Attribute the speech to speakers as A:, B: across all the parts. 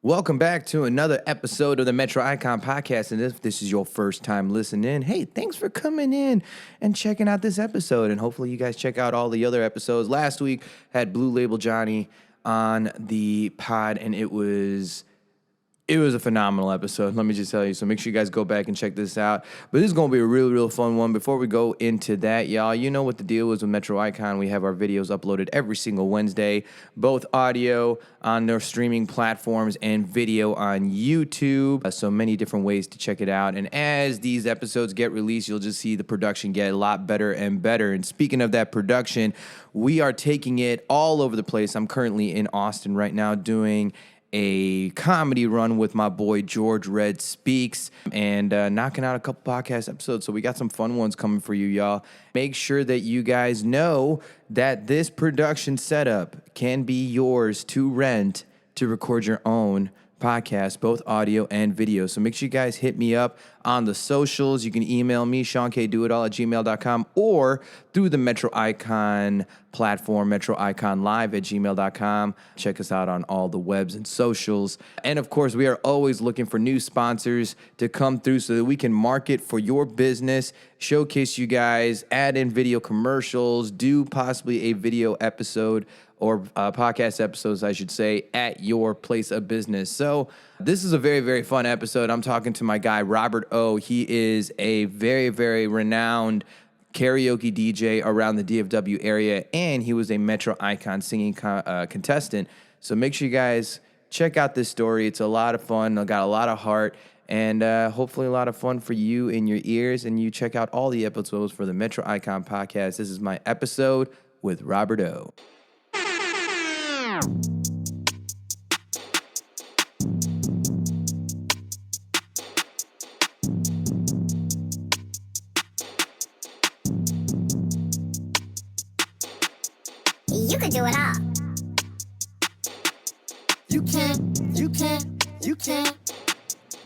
A: Welcome back to another episode of the Metro Icon Podcast. And if this is your first time listening, hey, thanks for coming in and checking out this episode. And hopefully you guys check out all the other episodes. Last week had Blue Label Johnny on the pod, and it was a phenomenal episode, let me just tell you. So make sure you guys go back and check this out. But this is going to be a real fun one. Before we go into that, y'all, you know what the deal is with Metro Icon. We have our videos uploaded every single Wednesday, both audio on their streaming platforms and video on YouTube. So many different ways to check it out. And as these episodes get released, you'll just see the production get a lot better and better. And speaking of that production, we are taking it all over the place. I'm currently in Austin right now doing a comedy run with my boy George Red Speaks and knocking out a couple podcast episodes. So we got some fun ones coming for you, y'all. Make sure that you guys know that this production setup can be yours to rent to record your own podcast, both audio and video. So make sure you guys hit me up on the socials. You can email me, SeanKDoItAll@gmail.com, or through the Metro Icon platform, metroiconlive@gmail.com. Check us out on all the webs and socials. And of course, we are always looking for new sponsors to come through so that we can market for your business, showcase you guys, add in video commercials, do possibly a video episode or podcast episodes, I should say, at your place of business. So this is a very fun episode. I'm talking to my guy, Robert O. He is a very renowned karaoke DJ around the DFW area, and he was a Metro Icon singing contestant. So make sure you guys check out this story. It's a lot of fun. I got a lot of heart, and hopefully a lot of fun for you in your ears. And you check out all the episodes for the Metro Icon Podcast. This is my episode with Robert O.
B: You can do it all. You can.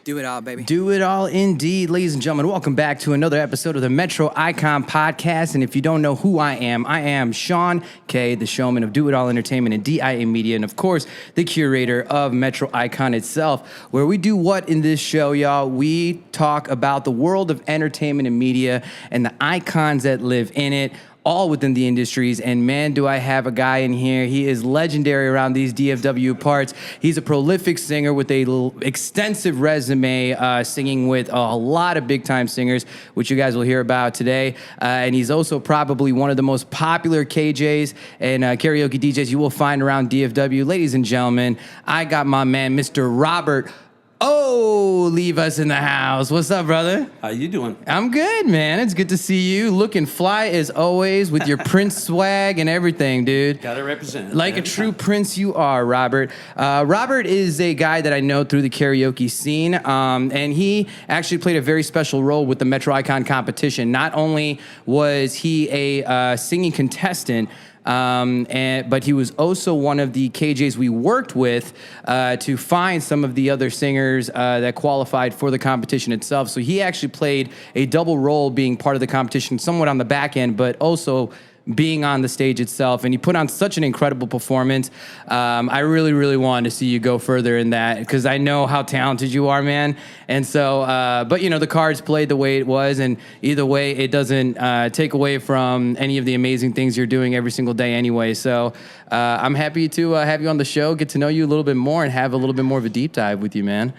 C: Do it all, baby.
A: Do it all indeed, ladies and gentlemen. Welcome back to another episode of the Metro Icon Podcast. And if you don't know who I am Sean K, the showman of Do It All Entertainment and DIA Media, and of course, the curator of Metro Icon itself, where we do what in this show, y'all? We talk about the world of entertainment and media and the icons that live in it, all within the industries. And man, do I have a guy in here. He is legendary around these DFW parts. He's a prolific singer with a extensive resume, singing with a lot of big-time singers, which you guys will hear about today. And he's also probably one of the most popular KJs and karaoke DJs you will find around DFW. Ladies and gentlemen, I got my man, Mr. Robert O Olivas in the house. What's up, brother?
C: How you doing?
A: I'm good, man. It's good to see you. Looking fly as always with your Prince swag and everything, dude.
C: Gotta represent.
A: Like a true Prince you are, Robert. Robert is a guy that I know through the karaoke scene, and he actually played a very special role with the Metro Icon competition. Not only was he a singing contestant, but he was also one of the KJs we worked with to find some of the other singers that qualified for the competition itself. So he actually played a double role, being part of the competition, somewhat on the back end, but also being on the stage itself. And he put on such an incredible performance. I really wanted to see you go further in that, because I know how talented you are, man. And so, but you know, the cards played the way it was, and either way, it doesn't take away from any of the amazing things you're doing every single day anyway. So I'm happy to have you on the show, get to know you a little bit more, and have a little bit more of a deep dive with you, man.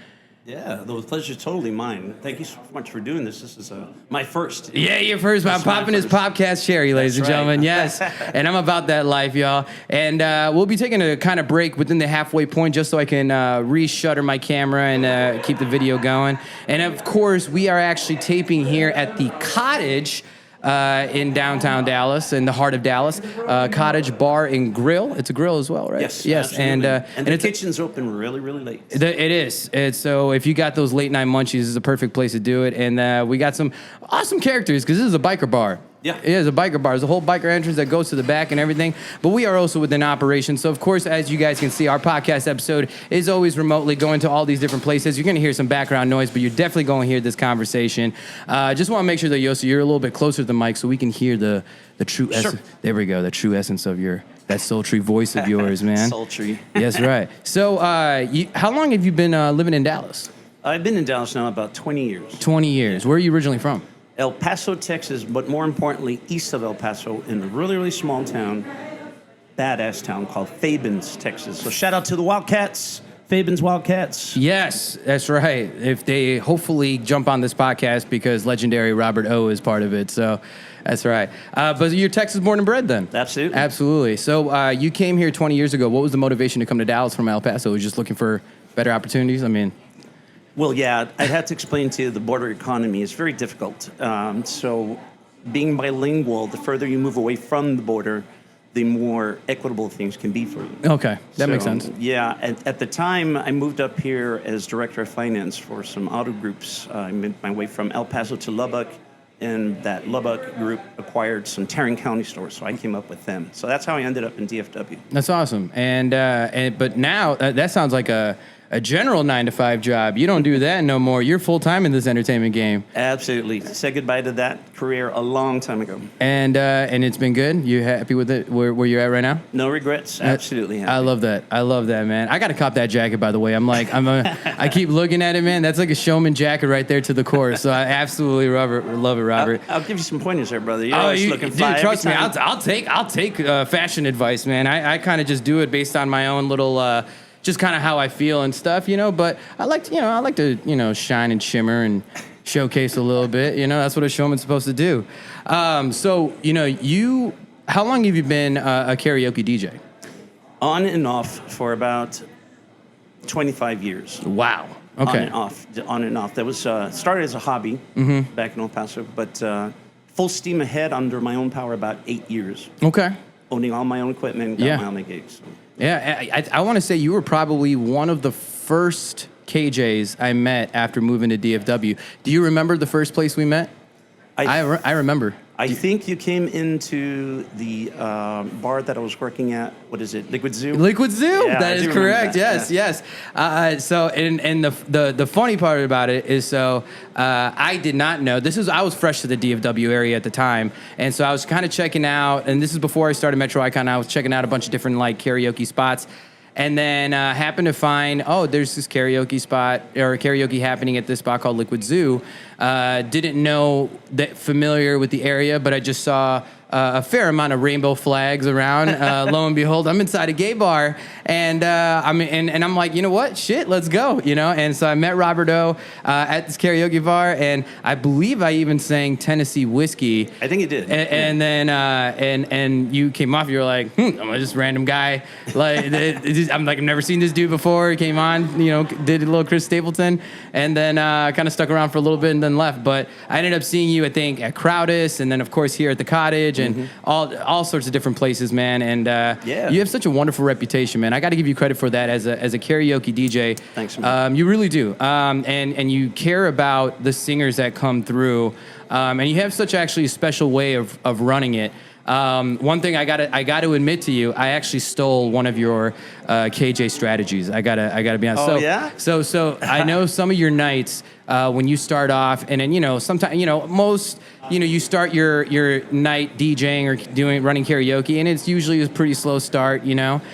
C: Yeah, the pleasure's totally mine. Thank you so much for doing this. This is my first.
A: Yeah, your first. I'm popping his podcast cherry, ladies and gentlemen. Yes, and I'm about that life, y'all. And we'll be taking a kind of break within the halfway point just so I can re-shutter my camera and keep the video going. And of course, we are actually taping here at the Cottage in downtown Dallas, in the heart of Dallas. Cottage Bar and Grill. It's a grill as well, right?
C: Yes.
A: And
C: the kitchen's open really late.
A: It is. And so if you got those late night munchies, this is a perfect place to do it. And we got some awesome characters, because this is a biker bar.
C: Yeah.
A: It is a biker bar. There's a whole biker entrance that goes to the back and everything. But we are also within operation. So, of course, as you guys can see, our podcast episode is always remotely going to all these different places. You're going to hear some background noise, but you're definitely going to hear this conversation. Just want to make sure that, Yossi, you're a little bit closer to the mic so we can hear the true essence. There we go, the true essence of your that sultry voice of yours, man.
C: Sultry.
A: Yes, right. So, how long have you been living in Dallas?
C: I've been in Dallas now about 20 years.
A: 20 years. Where are you originally from?
C: El Paso, Texas, but more importantly, east of El Paso, in a really, really small town, badass town called Fabens, Texas. So shout out to the Wildcats, Fabens Wildcats.
A: Yes, that's right. If they hopefully jump on this podcast because legendary Robert O is part of it. So that's right. But you're Texas born and bred then?
C: Absolutely.
A: Absolutely. So you came here 20 years ago. What was the motivation to come to Dallas from El Paso? Was you just looking for better opportunities? I mean...
C: Well, yeah, I'd have to explain to you the border economy is very difficult. So being bilingual, the further you move away from the border, the more equitable things can be for you.
A: Okay, that makes sense.
C: Yeah, at the time, I moved up here as director of finance for some auto groups. I made my way from El Paso to Lubbock, and that Lubbock group acquired some Tarrant County stores, so I came up with them. So that's how I ended up in DFW.
A: That's awesome. But now, that sounds like a general 9-to-5 job. You don't do that no more. You're full-time in this entertainment game.
C: Absolutely. Said goodbye to that career a long time ago.
A: And it's been good? You happy with it, where you're at right now?
C: No regrets. Absolutely happy.
A: I love that. I love that, man. I got to cop that jacket, by the way. I keep looking at it, man. That's like a showman jacket right there to the core. So I absolutely love it, Robert.
C: I'll give you some pointers there, brother. You're always looking fly.
A: Dude, trust me. I'll take fashion advice, man. I kind of just do it based on my own little... just kind of how I feel and stuff, but I like to shine and shimmer and showcase a little bit, that's what a showman's supposed to do. So, how long have you been a karaoke DJ?
C: On and off for about 25 years.
A: Wow. Okay.
C: On and off. That was started as a hobby back in El Paso, but full steam ahead under my own power about 8 years.
A: Okay.
C: Owning all my own equipment, got my own gigs. So.
A: Yeah, I want to say you were probably one of the first KJs I met after moving to DFW. Do you remember the first place we met? I remember.
C: I think you came into the bar that I was working at. What is it? Liquid Zoo?
A: Liquid Zoo?
C: Yeah,
A: that is correct.
C: That.
A: Yes. So, and the funny part about it is, I did not know. I was fresh to the DFW area at the time. And so I was kind of checking out, and this is before I started Metro Icon. I was checking out a bunch of different karaoke spots. And then happened to find, there's this karaoke spot or karaoke happening at this spot called Liquid Zoo. Didn't know that familiar with the area, but I just saw a fair amount of rainbow flags around. Lo and behold, I'm inside a gay bar, and I'm like, you know what? Shit, let's go. And so I met Robert O at this karaoke bar, and I believe I even sang Tennessee Whiskey.
C: I think you did.
A: And then and you came off. You were like, I'm just random guy. I'm like, I've never seen this dude before. He came on, did a little Chris Stapleton, and then kind of stuck around for a little bit and then left. But I ended up seeing you, I think, at Crowdus, and then of course here at the Cottage. And all sorts of different places, man. And you have such a wonderful reputation, man. I got to give you credit for that as a karaoke DJ.
C: Thanks, man.
A: You really do. And you care about the singers that come through. And you have such actually a special way of running it. One thing I gotta admit to you, I actually stole one of your KJ strategies. I gotta be honest.
C: Oh, yeah?
A: So I know some of your nights when you start off, and then sometimes most you start your night DJing or running karaoke, and it's usually a pretty slow start.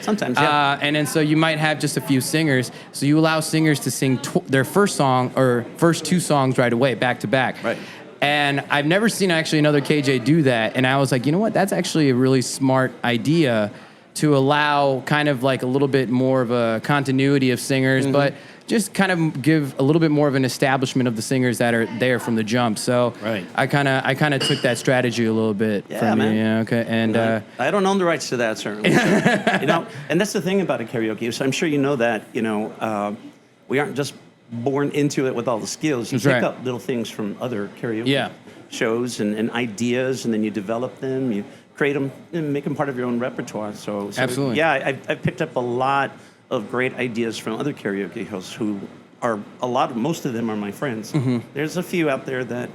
C: Sometimes, yeah.
A: And then so you might have just a few singers, so you allow singers to sing their first song or first two songs right away, back to back.
C: Right.
A: And I've never seen actually another KJ do that. And I was like, you know what? That's actually a really smart idea to allow kind of like a little bit more of a continuity of singers, but just kind of give a little bit more of an establishment of the singers that are there from the jump. So
C: right.
A: I kind of took that strategy a little bit from
C: man.
A: you. Yeah, okay. And
C: I don't own the rights to that, certainly. And that's the thing about a karaoke. So I'm sure you know that. We aren't just born into it with all the skills. You pick up little things from other karaoke shows and ideas, and then you develop them, you create them, and make them part of your own repertoire. So
A: absolutely.
C: Yeah, I've picked up a lot of great ideas from other karaoke hosts who are most of them are my friends. There's a few out there that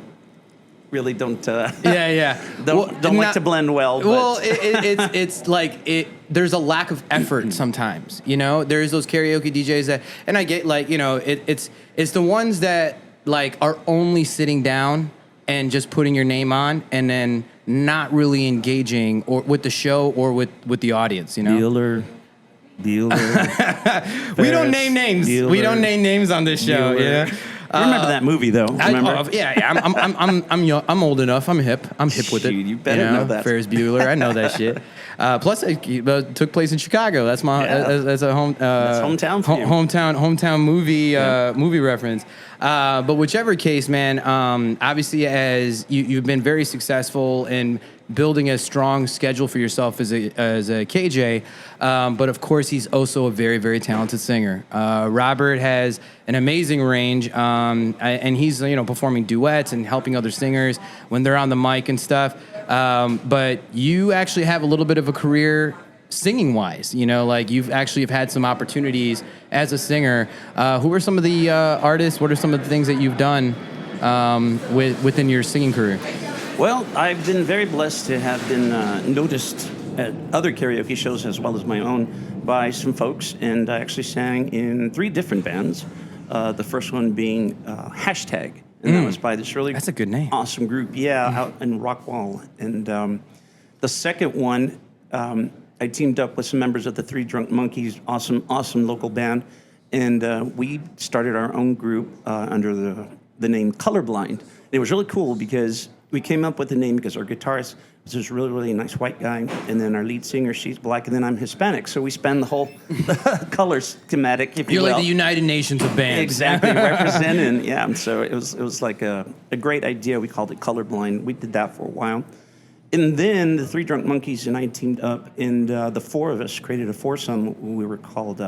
C: really don't don't like to blend well. But.
A: Well, it's like there's a lack of effort sometimes. There's those karaoke DJs that, and I get it's the ones that are only sitting down and just putting your name on, and then not really engaging or with the show or with the audience, you know?
C: Bueller.
A: We don't name names.
C: Bueller.
A: We don't name names on this show.
C: Bueller.
A: Yeah.
C: Remember that movie though? Remember?
A: I'm young, I'm old enough. I'm hip. I'm hip with it.
C: You better know that.
A: Ferris Bueller. I know that shit. Plus, it took place in Chicago. That's my that's a home.
C: That's hometown for you.
A: Hometown movie reference. But whichever case, man. Obviously, as you've been very successful in building a strong schedule for yourself as a KJ, but of course he's also a very, very talented singer. Robert has an amazing range, and he's performing duets and helping other singers when they're on the mic and stuff. But you actually have a little bit of a career singing wise, like you've actually have had some opportunities as a singer. Who are some of the artists? What are some of the things that you've done within your singing career?
C: Well, I've been very blessed to have been noticed at other karaoke shows as well as my own by some folks, and I actually sang in 3 different bands. The first one being Hashtag, and that was by this really
A: That's a good name.
C: Awesome group, out in Rockwall. And the second one, I teamed up with some members of the Three Drunk Monkeys, awesome local band, and we started our own group under the name Colorblind. It was really cool because we came up with the name because our guitarist was this really, really nice white guy, and then our lead singer, she's black, and then I'm Hispanic. So we span the whole color schematic, if you will.
A: You're like the United Nations of bands.
C: Exactly, representing, yeah. So it was like a great idea. We called it Colorblind. We did that for a while. And then the Three Drunk Monkeys and I teamed up, and the 4 of us created a foursome. We were called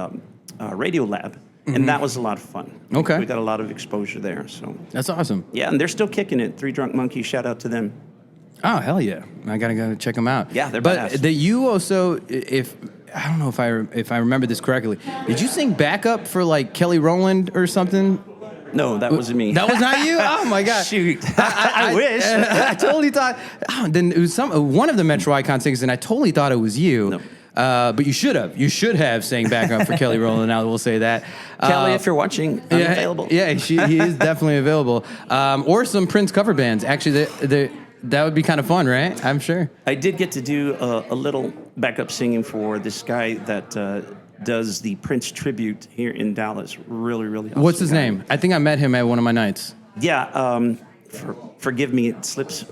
C: Radio Lab. And that was a lot of fun.
A: Okay.
C: We got a lot of exposure there. So
A: That's awesome.
C: yeah, and they're still kicking it. Three Drunk Monkeys, shout out to them.
A: Oh, hell yeah. I gotta go check them out.
C: Yeah, they're
A: But
C: badass.
A: you also, I don't know if I remember this correctly, did you sing backup for like Kelly Rowland or something?
C: No, that wasn't me.
A: That was not you? Oh my God.
C: Shoot. I wish.
A: I totally thought, then it was one of the Metro Icon singers, and I totally thought it was you.
C: No.
A: But you should have. You should have sang backup for Kelly Rowland. Now we'll say that.
C: Kelly, if you're watching, I'm available.
A: Yeah, he is definitely available. Or some Prince cover bands. Actually, that would be kind of fun, right? I'm sure.
C: I did get to do a little backup singing for this guy that does the Prince tribute here in Dallas. Really, really awesome.
A: What's his
C: guy.
A: name? I think I met him at one of my nights.
C: Yeah, forgive me, it slips.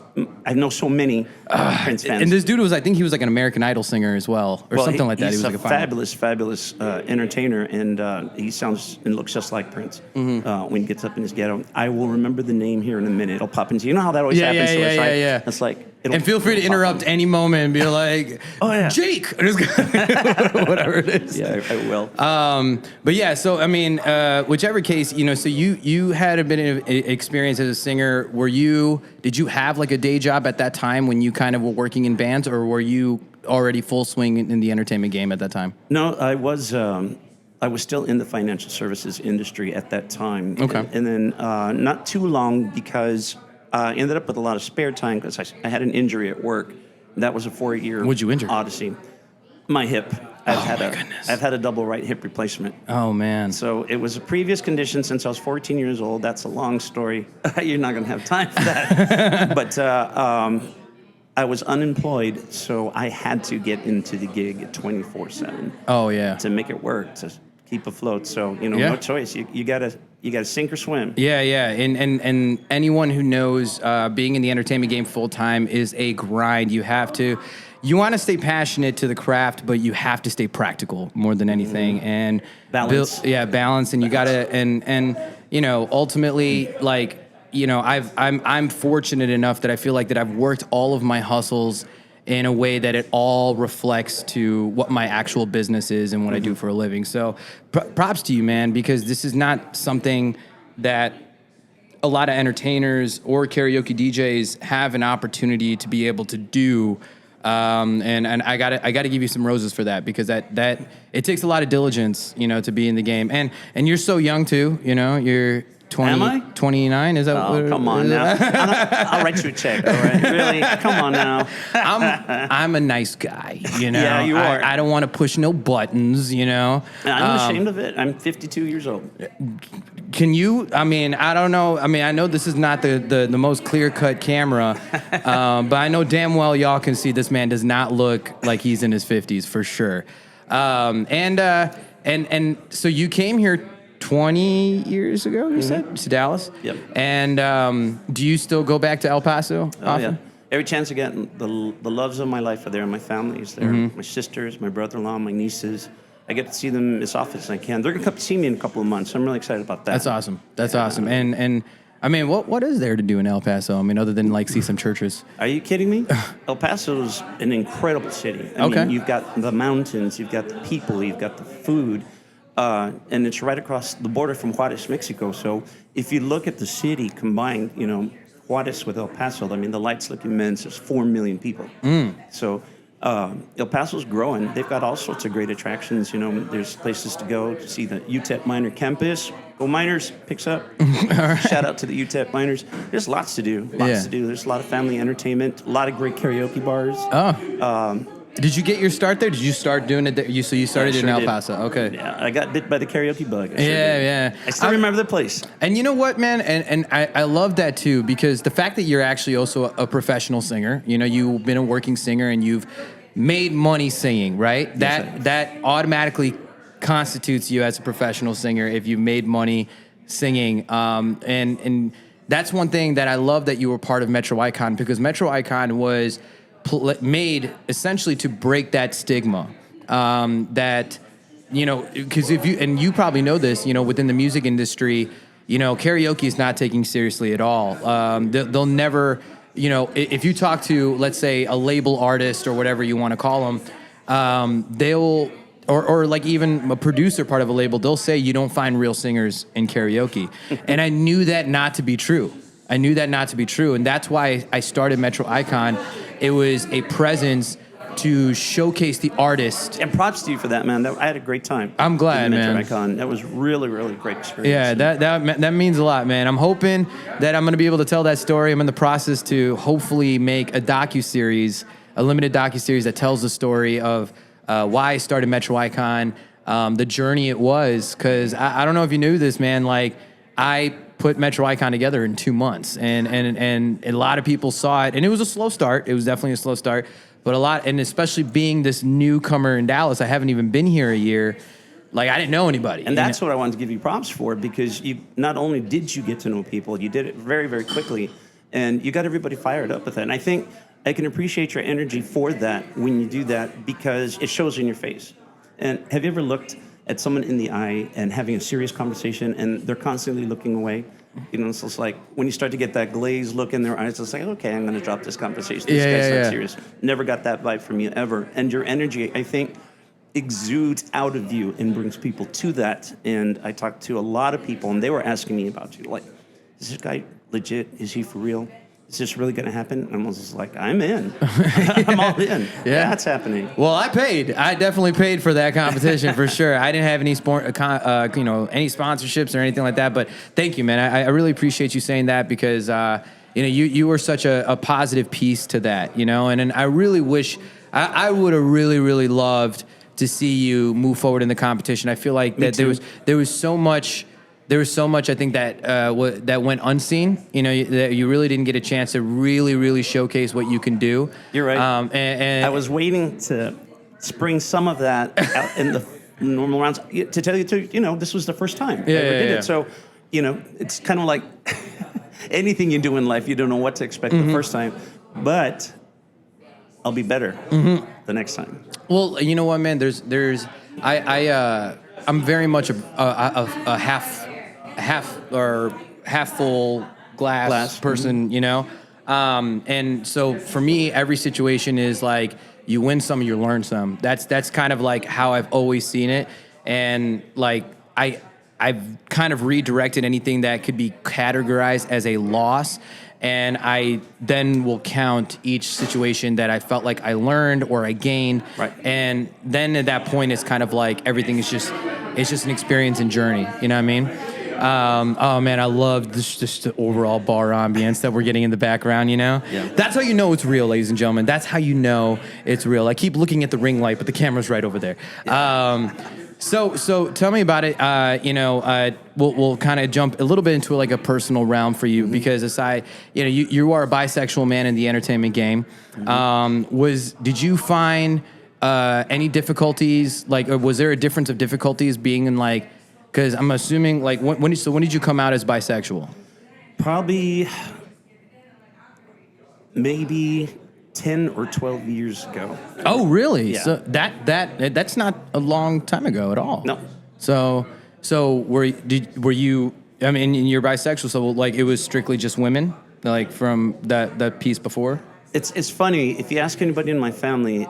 C: I know so many Prince fans.
A: And this dude I think he was like an American Idol singer as well, or something like that.
C: He's
A: He was like
C: a fabulous entertainer, and he sounds and looks just like Prince when he gets up in his ghetto. I will remember the name here in a minute. It'll pop into you know how that always happens.
A: Yeah.
C: It's like.
A: And feel free to interrupt any moment and be like,
C: "Oh yeah,
A: Jake," whatever it is.
C: Yeah, I will.
A: But yeah, so I mean, whichever case, so you had a bit of experience as a singer. Did you have like a day job at that time when you kind of were working in bands, or were you already full swing in the entertainment game at that time?
C: No, I was still in the financial services industry at that time.
A: Okay.
C: And then not too long because I ended up with a lot of spare time because I had an injury at work. That was a 4-year
A: What'd you injure?
C: odyssey. My hip.
A: Goodness.
C: I've had a double right hip replacement.
A: Oh man.
C: So it was a previous condition since I was 14 years old. That's a long story. You're not going to have time for that. But I was unemployed, so I had to get into the gig 24/7.
A: Oh yeah.
C: To make it work, to keep afloat. So
A: Yeah.
C: no choice. You gotta sink or swim.
A: Yeah. And anyone who knows being in the entertainment game full time is a grind. You want to stay passionate to the craft, but you have to stay practical more than anything. And
C: Balance.
A: Balance. And you gotta and ultimately like. I'm fortunate enough that I feel like that I've worked all of my hustles in a way that it all reflects to what my actual business is and what I do for a living. So props to you, man, because this is not something that a lot of entertainers or karaoke DJs have an opportunity to be able to do. And I gotta give you some roses for that, because that it takes a lot of diligence, to be in the game. And you're so young too, you're 20,
C: Am I?
A: 29, is that
C: Oh, come on now. I'll write you a check, all right? Really? Come on now.
A: I'm a nice guy,
C: Yeah, you are.
A: I don't want to push no buttons,
C: I'm ashamed of it. I'm 52 years old.
A: Can you? I mean, I don't know. I mean, I know this is not the most clear cut camera, but I know damn well y'all can see this man does not look like he's in his 50s for sure. And so you came here 20 years ago, you said, to Dallas?
C: Yep.
A: And do you still go back to El Paso often?
C: Oh, yeah. Every chance I get, the loves of my life are there. My family is there. My sisters, my brother-in-law, my nieces. I get to see them as often as I can. They're going to come see me in a couple of months. I'm really excited about that.
A: That's awesome. That's awesome. And I mean, what is there to do in El Paso? I mean, other than like see some churches.
C: Are you kidding me? El Paso is an incredible city. I mean, you've got the mountains, you've got the people, you've got the food, and it's right across the border from Juarez, Mexico. So if you look at the city combined, you know, Juarez with El Paso, I mean, the lights look immense. There's 4 million people. So El Paso's growing. They've got all sorts of great attractions. You know, there's places to go to see the UTEP Minor Campus. Go Miners, picks up. Right. Shout out to the UTEP Miners. There's lots to do. Lots to do. There's a lot of family entertainment, a lot of great karaoke bars.
A: Did you get your start there? Did you start doing it there? So you started in El Paso. Okay.
C: Yeah, I got bit by the karaoke bug.
A: Yeah.
C: I still remember the place.
A: And you know what, man? And I love that too, because the fact that you're actually also a professional singer, you know, you've been a working singer and you've made money singing, right?
C: Yes,
A: that automatically constitutes you as a professional singer if you made money singing. And that's one thing that I love that you were part of Metro Icon, because Metro Icon was made essentially to break that stigma that, you know, because if you, and you probably know this, you know, within the music industry, you know, karaoke is not taken seriously at all. They'll never, you know, if you talk to, let's say, a label artist or whatever you want to call them, they'll, or like even a producer part of a label, they'll say you don't find real singers in karaoke. And I knew that not to be true. And that's why I started Metro Icon. It was a presence to showcase the artist.
C: And props to you for that, man. I had a great time.
A: I'm glad, man.
C: Metro Icon. That was really, really great experience.
A: Yeah, that means a lot, man. I'm hoping that I'm going to be able to tell that story. I'm in the process to hopefully make a docuseries, a limited docuseries that tells the story of why I started Metro Icon, the journey it was. Because I don't know if you knew this, man. Like, I put Metro Icon together in 2 months, and a lot of people saw it, and it was a slow start. It was definitely a slow start, but a lot, and especially being this newcomer in Dallas, I haven't even been here a year. Like, I didn't know anybody.
C: And that's what I wanted to give you props for, because you not only did you get to know people, you did it very, very quickly, and you got everybody fired up with it. And I think I can appreciate your energy for that when you do that, because it shows in your face. And have you ever looked at someone in the eye and having a serious conversation and they're constantly looking away? You know, it's just like when you start to get that glazed look in their eyes, it's like, okay, I'm going to drop this conversation. This guy's not serious. Never got that vibe from you ever. And your energy, I think, exudes out of you and brings people to that. And I talked to a lot of people and they were asking me about you. Like, is this guy legit? Is he for real? Is this really going to happen? And I was just like, I'm in. I'm all in. Yeah, it's happening.
A: Well, I paid. I definitely paid for that competition for sure. I didn't have any any sponsorships or anything like that. But thank you, man. I really appreciate you saying that, because you know, you were such a positive piece to that. You know, and I really wish I would have really loved to see you move forward in the competition. I feel like that there was so much. There was so much, I think, that that went unseen. You know, that you really didn't get a chance to really showcase what you can do.
C: You're right. And I was waiting to spring some of that out in the normal rounds. To tell you, you know, this was the first time I ever did it. So, you know, it's kind of like anything you do in life, you don't know what to expect the first time. But I'll be better the next time.
A: Well, you know what, man? I'm very much a half full glass person, you know? And so for me, every situation is like, you win some, you learn some. That's kind of like how I've always seen it. And like, I've kind of redirected anything that could be categorized as a loss. And I then will count each situation that I felt like I learned or I gained. Right. And then at that point, it's kind of like everything is just an experience and journey. You know what I mean? Oh man, I love just the overall bar ambience that we're getting in the background, you know? Yeah. That's how you know it's real, ladies and gentlemen. That's how you know it's real. I keep looking at the ring light, but the camera's right over there. Yeah. So tell me about it. We'll kind of jump a little bit into like a personal realm for you because aside, you are a bisexual man in the entertainment game. Did you find any difficulties? Like, was there a difference of difficulties being in like? Because I'm assuming like when did you come out as bisexual?
C: Probably maybe 10 or 12 years ago.
A: Oh, really?
C: Yeah.
A: So that's not a long time ago at all.
C: No.
A: So were you? I mean, you're bisexual, so like it was strictly just women, like from that piece before.
C: It's funny if you ask anybody in my family.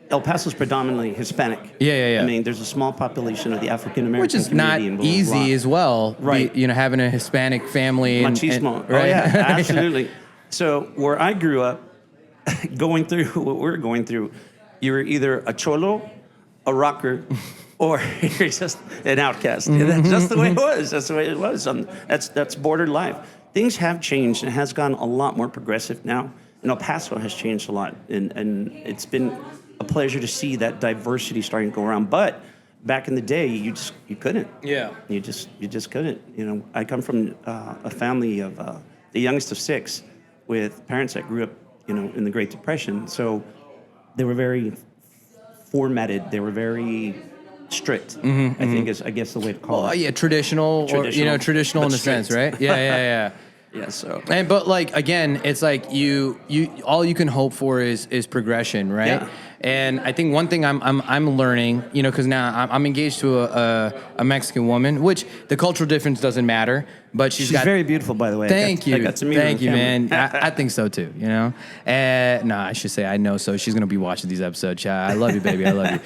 C: El Paso's predominantly Hispanic.
A: Yeah.
C: I mean, there's a small population of the African American
A: Which is not easy as well.
C: Right.
A: Having a Hispanic family.
C: Machismo.
A: Right?
C: Oh, yeah, absolutely. So where I grew up, going through what we're going through, you were either a cholo, a rocker, or you're just an outcast. And that's just the way it was. That's the way it was. That's border life. Things have changed and it has gotten a lot more progressive now. And El Paso has changed a lot. And it's been a pleasure to see that diversity starting to go around. But back in the day, you couldn't.
A: Yeah.
C: You just couldn't. I come from a family of the youngest of 6, with parents that grew up, in the Great Depression. So they were very formatted. They were very strict. I think is, I guess, the way to call it.
A: Yeah, traditional traditional in a sense, right? Yeah.
C: Yeah. So.
A: But like again, it's like you all you can hope for is progression, right?
C: Yeah.
A: And I think one thing I'm learning, because now I'm engaged to a Mexican woman, which the cultural difference doesn't matter, but she's
C: very beautiful, by the way.
A: Thank you,
C: I got to meet her
A: thank you,
C: on
A: man. I think so too. I should say I know. So she's gonna be watching these episodes. I love you, baby. I love you.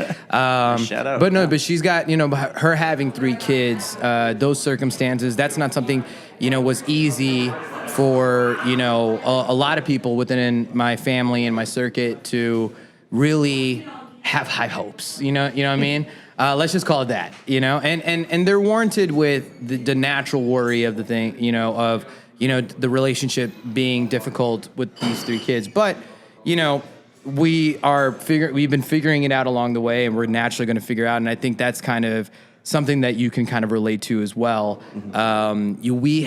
C: Shout out.
A: But she's got her having 3 kids. Those circumstances. That's not something was easy for a lot of people within my family and my circuit to really have high hopes, you know what I mean? Let's just call it that, and they're warranted with the natural worry of the thing, of the relationship being difficult with these 3 kids. But, we've been figuring it out along the way, and we're naturally going to figure out. And I think that's kind of something that you can kind of relate to as well. When we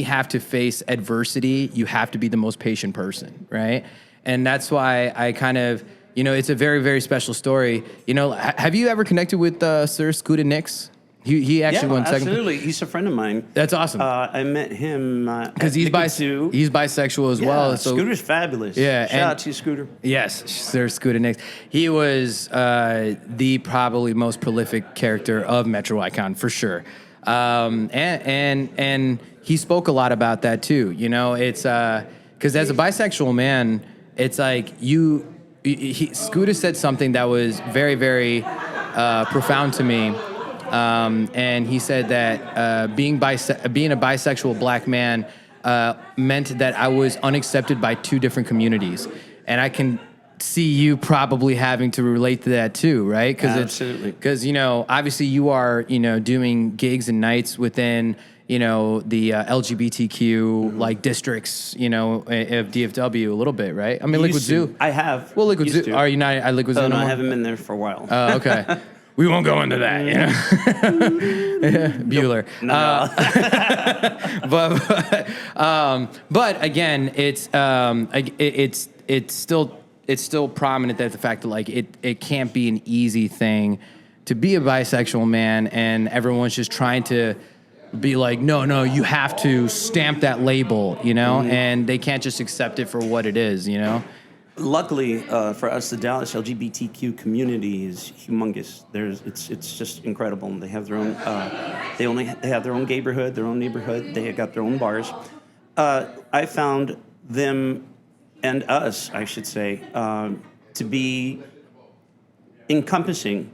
A: have to face adversity, you have to be the most patient person, right? And that's why I kind of, it's a very, very special story. Have you ever connected with Sir Scooter Nix? He actually won second.
C: Absolutely. He's a friend of mine.
A: That's awesome.
C: I met him
A: because he's bisexual as well. So
C: Scooter's fabulous.
A: Yeah,
C: shout out to you, Scooter.
A: Yes, Sir Scooter Nix. He was the probably most prolific character of Metro Icon for sure, and he spoke a lot about that too. It's because as a bisexual man, it's like Scooter said something that was very, very profound to me. And he said that being a bisexual black man meant that I was unaccepted by 2 different communities. And I can see you probably having to relate to that too, right?
C: Absolutely.
A: Because, obviously you are, doing gigs and nights within, the LGBTQ like districts, of DFW a little bit, right? I mean, Liquid Zoo.
C: I have.
A: Well, Liquid Zoo. Are you not at Liquid Zoo?
C: No, I haven't been there for a while.
A: Oh, okay. We won't go into that, Bueller.
C: No.
A: But again, it's still prominent that the fact that like it can't be an easy thing to be a bisexual man, and everyone's just trying to be like, no, you have to stamp that label, and they can't just accept it for what it is,
C: Luckily for us, the Dallas LGBTQ community is humongous. It's just incredible. They have their own. They have their own neighborhood, They have got their own bars. I found them and us, I should say, to be encompassing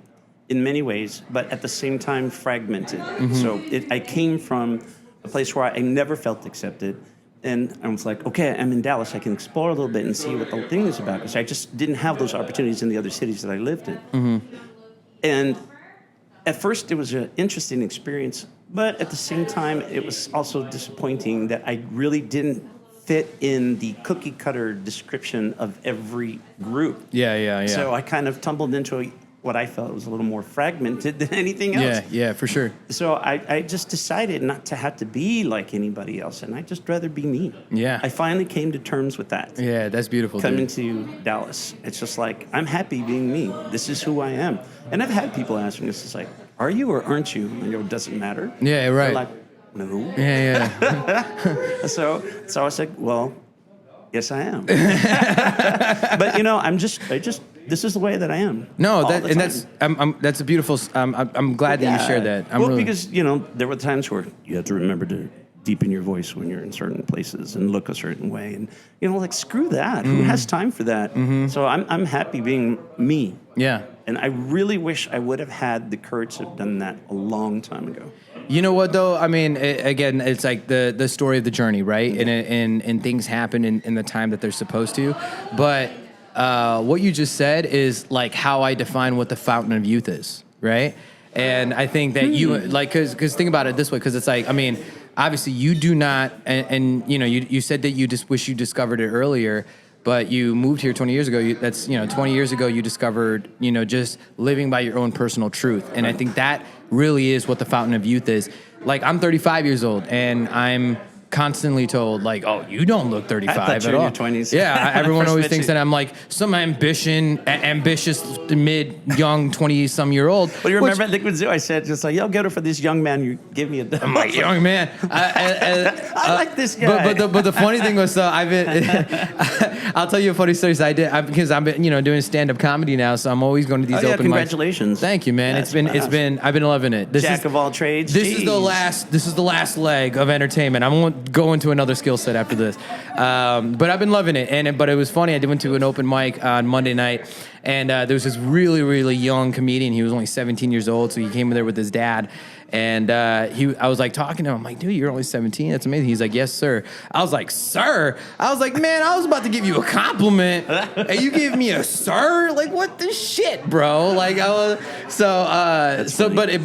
C: in many ways, but at the same time fragmented. So I came from a place where I never felt accepted. And I was like, okay, I'm in Dallas. I can explore a little bit and see what the thing is about. Because I just didn't have those opportunities in the other cities that I lived in. And at first, it was an interesting experience. But at the same time, it was also disappointing that I really didn't fit in the cookie cutter description of every group.
A: Yeah.
C: So I kind of tumbled into what I felt was a little more fragmented than anything else.
A: Yeah, for sure.
C: So I just decided not to have to be like anybody else, and I'd just rather be me.
A: Yeah.
C: I finally came to terms with that.
A: Yeah, that's beautiful.
C: Coming to Dallas, it's just like, I'm happy being me. This is who I am. And I've had people ask me this, it's like, are you or aren't you? And I go, it doesn't matter.
A: Yeah, right.
C: They're like, no.
A: Yeah.
C: So I was like, well, yes, I am. But this is the way that I am.
A: No, that's a beautiful. I'm glad that you shared that.
C: Because there were times where you have to remember to deepen your voice when you're in certain places and look a certain way, and like screw that. Who has time for that? So I'm happy being me.
A: Yeah.
C: And I really wish I would have had the courage to have done that a long time ago.
A: You know what, though? I mean, again, it's like the story of the journey, right? And things happen in the time that they're supposed to. But what you just said is like how I define what the fountain of youth is, right? And I think that you, like, because think about it this way, because it's like, I mean, obviously you do not, and you said that you just wish you discovered it earlier. But you moved here 20 years ago. That's 20 years ago you discovered, just living by your own personal truth. And I think that really is what the fountain of youth is. Like, I'm 35 years old, and I'm constantly told, like, oh, you don't look 35
C: I thought
A: at
C: you were
A: all.
C: in your 20s.
A: Yeah, everyone
C: First
A: always
C: met
A: thinks
C: you.
A: that I'm like some ambitious mid-young 20-some year old.
C: Well, you remember at Liquid Zoo, I said, just like, yo, get her for this young man. You give me a...
A: I'm like, young man.
C: I like this guy.
A: But the funny thing was, I've been... I'll tell you a funny story. So because I've been doing stand-up comedy now, so I'm always going to these open mics.
C: Congratulations.
A: Thank you, man. I've been loving it.
C: Jack of all trades.
A: This is the last leg of entertainment. I won't go into another skill set after this. But I've been loving it. But it was funny. I went to an open mic on Monday night, and there was this really, really young comedian. He was only 17 years old, so he came in there with his dad. And I was like talking to him. I'm like, dude, you're only 17. That's amazing. He's like, yes, sir. I was like, sir? I was like, man, I was about to give you a compliment, and you gave me a sir? Like, what the shit, bro? Like, but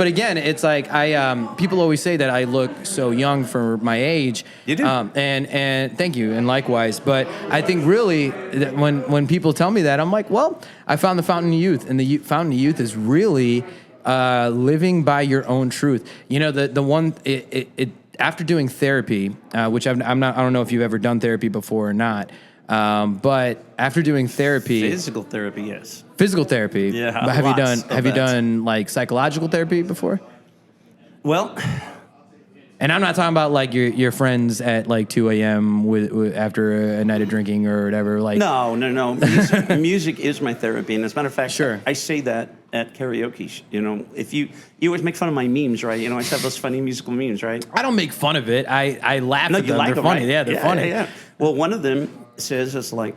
A: again, it's like people always say that I look so young for my age.
C: You do.
A: And thank you, and likewise. But I think really that when people tell me that, I'm like, well, I found the fountain of youth, and the fountain of youth is really living by your own truth. The one after doing therapy, which I don't know if you've ever done therapy before or not. But after doing therapy,
C: Physical therapy, yes.
A: physical therapy.
C: Yeah,
A: But have you
C: that.
A: done like psychological therapy before?
C: Well,
A: And I'm not talking about like your friends at like 2 a.m. with after a night of drinking or whatever. Like
C: no. Music is my therapy, and as a matter of fact,
A: Sure.
C: I say that at karaoke. If you always make fun of my memes, right? I always have those funny musical memes, right?
A: I don't make fun of it. I laugh
C: No,
A: at
C: you
A: them.
C: like
A: They're
C: them,
A: funny.
C: right?
A: Yeah, they're funny.
C: Yeah. Well, one of them says it's like,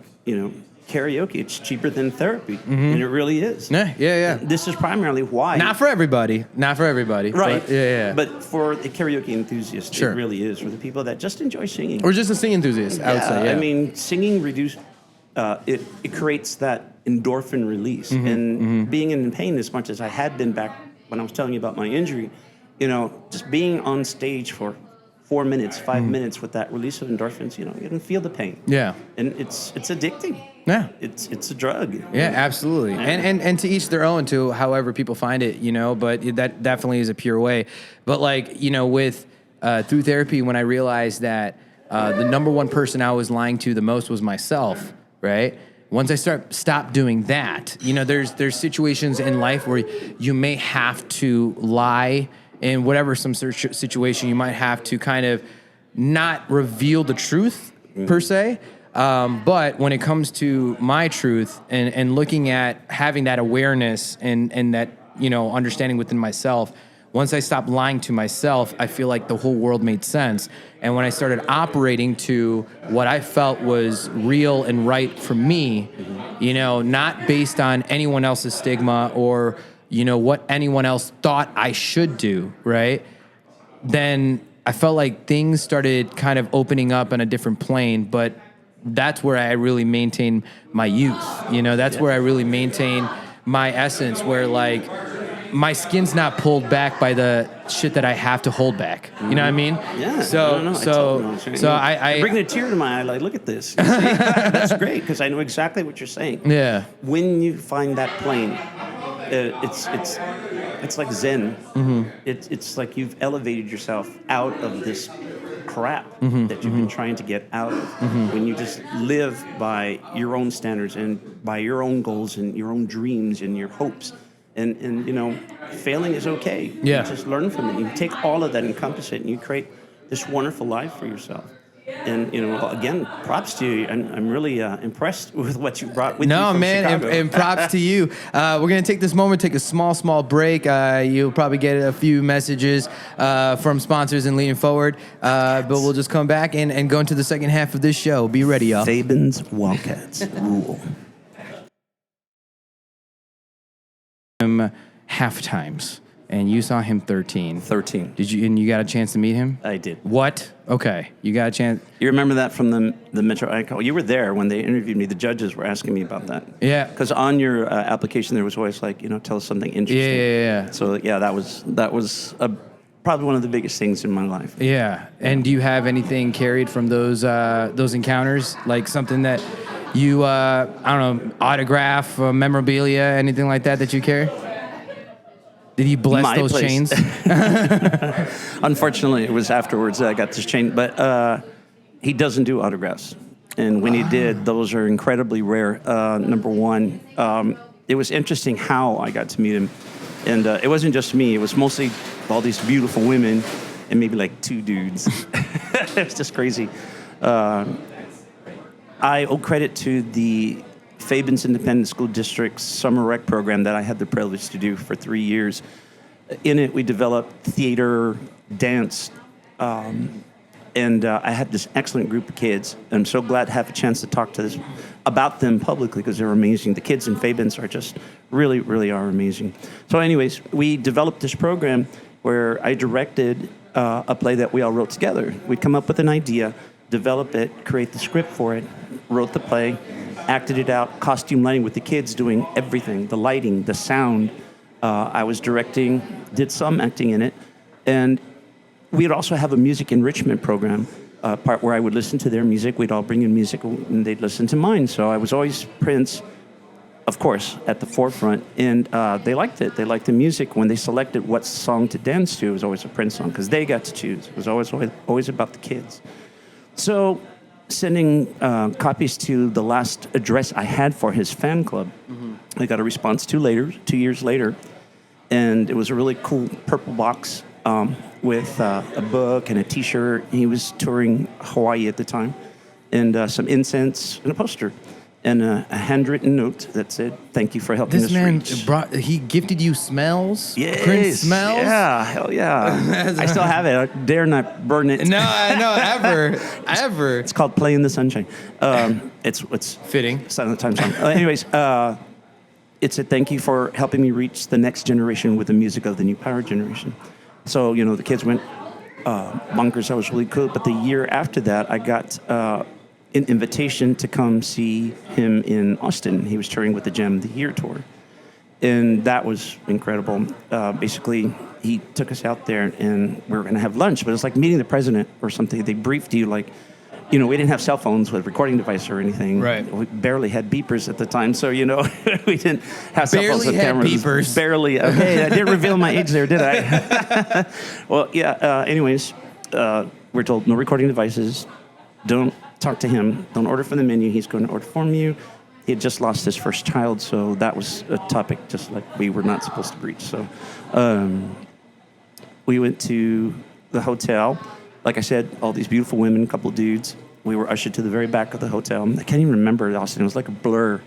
C: karaoke, it's cheaper than therapy. And it really is.
A: Yeah.
C: This is primarily why.
A: Not for everybody.
C: Right.
A: But, yeah.
C: But for the karaoke enthusiast,
A: Sure.
C: it really is. For the people that just enjoy singing.
A: Or just a singing enthusiast, I would say. Yeah.
C: I mean, singing it creates that endorphin release. And being in pain as much as I had been back when I was telling you about my injury, just being on stage for 4 minutes, 5 minutes with that release of endorphins, you can feel the pain.
A: Yeah.
C: And it's addicting.
A: Yeah.
C: It's a drug.
A: Yeah, absolutely.
C: Yeah.
A: And to each their own, to however people find it, but that definitely is a pure way. But like, with through therapy, when I realized that the number one person I was lying to the most was myself, right? Once I stop doing that, there's situations in life where you may have to lie in whatever some situation. You might have to kind of not reveal the truth per se. But when it comes to my truth and looking at having that awareness and that, understanding within myself, once I stopped lying to myself, I feel like the whole world made sense. And when I started operating to what I felt was real and right for me, not based on anyone else's stigma or, what anyone else thought I should do, right? Then I felt like things started kind of opening up on a different plane, but that's where I really maintain my youth. That's where I really maintain my essence, where like my skin's not pulled back by the shit that I have to hold back. You know what I mean?
C: Yeah.
A: So I
C: bring a tear to my eye. Like, look at this. You see? That's great because I know exactly what you're saying.
A: Yeah.
C: When you find that plane, it's like Zen. It's like you've elevated yourself out of this crap that you've been trying to get out of. When you just live by your own standards and by your own goals and your own dreams and your hopes. And you know, failing is okay.
A: Yeah.
C: You just learn from it. You take all of that, encompass it, and you create this wonderful life for yourself. And you know, again, props to you. I'm really impressed with what you brought with you from Chicago.
A: And props to you. We're gonna take this moment, take a small break. You'll probably get a few messages from sponsors and leading forward, but we'll just come back and go into the second half of this show. Be ready, y'all.
C: Fabin's Wildcats rule.
A: Half times, and you saw him 13.
C: 13.
A: Did you? And you got a chance to meet him?
C: I did.
A: What? Okay, you got a chance.
C: You remember that from the Metro Icon? You were there when they interviewed me. The judges were asking me about that.
A: Yeah.
C: Because on your application there was always like, you know, tell us something interesting.
A: Yeah.
C: So yeah, that was probably one of the biggest things in my life.
A: Yeah. And do you have anything carried from those encounters? Like something that you I don't know, autograph, memorabilia, anything like that you carry? Did he bless
C: My
A: those
C: place.
A: chains?
C: Unfortunately, it was afterwards that I got this chain. But he doesn't do autographs. And when he did, those are incredibly rare. Number one, it was interesting how I got to meet him. And it wasn't just me. It was mostly all these beautiful women and maybe like two dudes. It was just crazy. I owe credit to the Fabin's Independent School District's summer rec program that I had the privilege to do for 3 years. In it, we developed theater, dance, and I had this excellent group of kids. I'm so glad to have a chance to talk to about them publicly because they're amazing. The kids in Fabin's are just really, really are amazing. So anyways, we developed this program where I directed a play that we all wrote together. We'd come up with an idea, develop it, create the script for it, wrote the play, acted it out, costume lighting with the kids doing everything, the lighting, the sound. I was directing, did some acting in it. And we'd also have a music enrichment program, part where I would listen to their music. We'd all bring in music and they'd listen to mine. So I was always Prince, of course, at the forefront. And they liked it. They liked the music. When they selected what song to dance to, it was always a Prince song because they got to choose. It was always about the kids. So sending copies to the last address I had for his fan club, I got a response 2 years later, and it was a really cool purple box with a book and a T-shirt. He was touring Hawaii at the time, and some incense and a poster. And a handwritten note that said, "Thank you for helping
A: This
C: us
A: man
C: reach."
A: he gifted you smells?
C: Yes.
A: Prince smells?
C: Yeah, hell yeah. I still have it. I dare not burn it.
A: No, ever.
C: It's called "Play in the Sunshine." It's
A: Fitting.
C: Silent Time song. Anyways, it said, "Thank you for helping me reach the next generation with the music of the new power generation." So, you know, the kids went bonkers. That was really cool. But the year after that, I got an invitation to come see him in Austin. He was touring with the Gem the Year tour. And that was incredible. Basically, he took us out there and we were going to have lunch, but it's like meeting the president or something. They briefed you like, you know, we didn't have cell phones with recording device or anything.
A: Right.
C: We barely had beepers at the time. So, you know, we didn't have cell phones with cameras.
A: Beepers.
C: Barely. Okay, I didn't reveal my age there, did I? Well, yeah. Anyways, we're told no recording devices. Don't talk to him. Don't order from the menu. He's going to order from you. He had just lost his first child, so that was a topic just like we were not supposed to breach. So we went to the hotel. Like I said, all these beautiful women, a couple of dudes. We were ushered to the very back of the hotel. I can't even remember Austin. It was like a blur.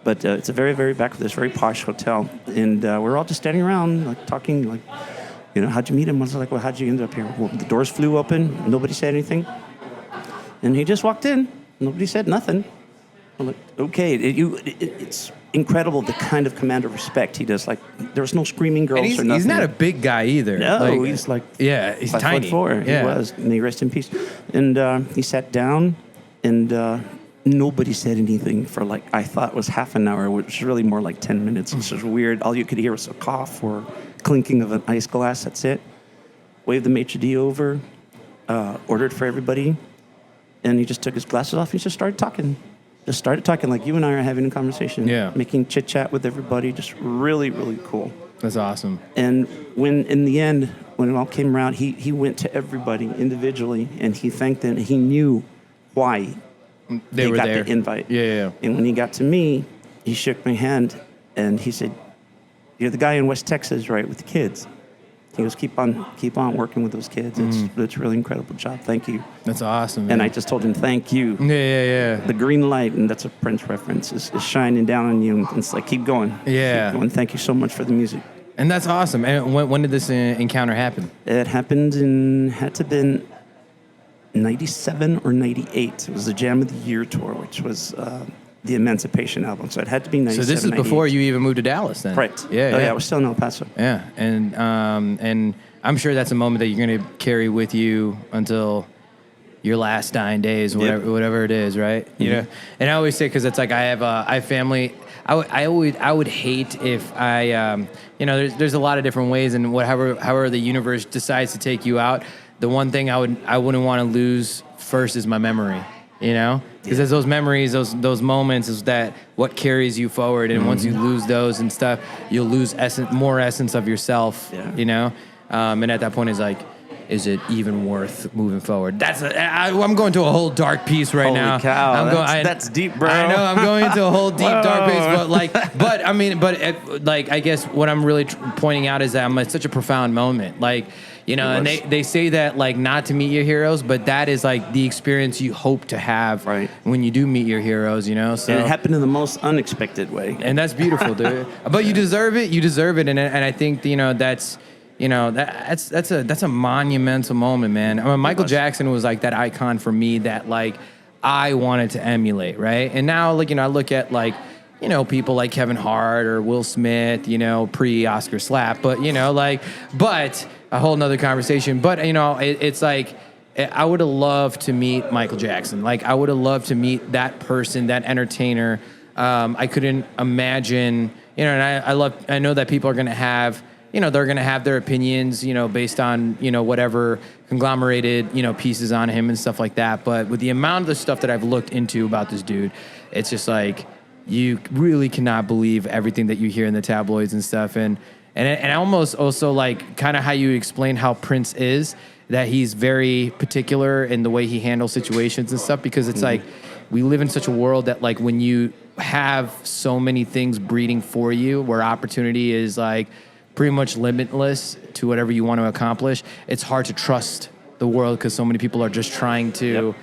C: But it's a very, very back of this very posh hotel. And we're all just standing around, like talking, like, you know, how'd you meet him? I was like, well, how'd you end up here? Well, the doors flew open. Nobody said anything. And he just walked in. Nobody said nothing. I'm like, okay. It's incredible the kind of command of respect he does. Like, there was no screaming girls or nothing.
A: He's not a big guy either.
C: No, he's like
A: he's
C: 5'4".
A: tiny.
C: He was. May he rest in peace. And he sat down, and nobody said anything for like I thought was half an hour, which was really more like 10 minutes. It was weird. All you could hear was a cough or clinking of an ice glass. That's it. Waved the maitre d' over, ordered for everybody. And he just took his glasses off and he just started talking. just started talking like you and I are having a conversation.
A: Yeah.
C: Making chit chat with everybody. Just really, really cool.
A: That's awesome.
C: And when, in the end, when it all came around, he went to everybody individually and he thanked them. He knew why
A: They were
C: got
A: there.
C: the invite.
A: Yeah.
C: And when he got to me, he shook my hand and he said, "You're the guy in West Texas, right, with the kids?" He goes, keep on working with those kids. It's a really incredible job. Thank you."
A: That's awesome, man.
C: And I just told him, "Thank you."
A: Yeah.
C: The green light, and that's a Prince reference, is shining down on you. And it's like, keep going.
A: Yeah.
C: Keep going. Thank you so much for the music.
A: And that's awesome. And when did this encounter happen?
C: It happened had to been 97 or 98. It was the Jam of the Year tour, which was the Emancipation album. So it had to be 97,
A: So this is
C: 98.
A: before you even moved to Dallas then?
C: Right.
A: Yeah.
C: I was still in El Paso.
A: Yeah, and I'm sure that's a moment that you're going to carry with you until your last dying days, whatever it is, right? You know, and I always say, because it's like I have family. I would hate if there's a lot of different ways, and however the universe decides to take you out. The one thing I wouldn't want to lose first is my memory. You know, because it's those memories, those moments is that what carries you forward. And once you lose those and stuff, you'll lose more essence of yourself. Yeah. You know, and at that point, it's like, is it even worth moving forward? I'm going to a whole dark piece right now.
C: Holy cow, that's deep, bro.
A: I know I'm going into a whole deep dark piece, but I guess what I'm really pointing out is that I'm at such a profound moment, and they say that not to meet your heroes, but that is the experience you hope to have when you do meet your heroes, So
C: and it happened in the most unexpected way,
A: and that's beautiful, dude. But you deserve it. You deserve it, and I think that's. That's a monumental moment, man. I mean, Michael Jackson was that icon for me that I wanted to emulate, right? And now I look at people like Kevin Hart or Will Smith, pre-Oscar slap, but but a whole nother conversation. But it's I would have loved to meet Michael Jackson. I would have loved to meet that person, that entertainer. I couldn't imagine, and I know that people are going to have. They're going to have their opinions, based on, whatever conglomerated, pieces on him and stuff like that. But with the amount of the stuff that I've looked into about this dude, it's just you really cannot believe everything that you hear in the tabloids and stuff. And almost also kind of how you explain how Prince is, that he's very particular in the way he handles situations and stuff, because it's we live in such a world that when you have so many things breeding for you, where opportunity is pretty much limitless to whatever you want to accomplish, it's hard to trust the world because so many people are just trying to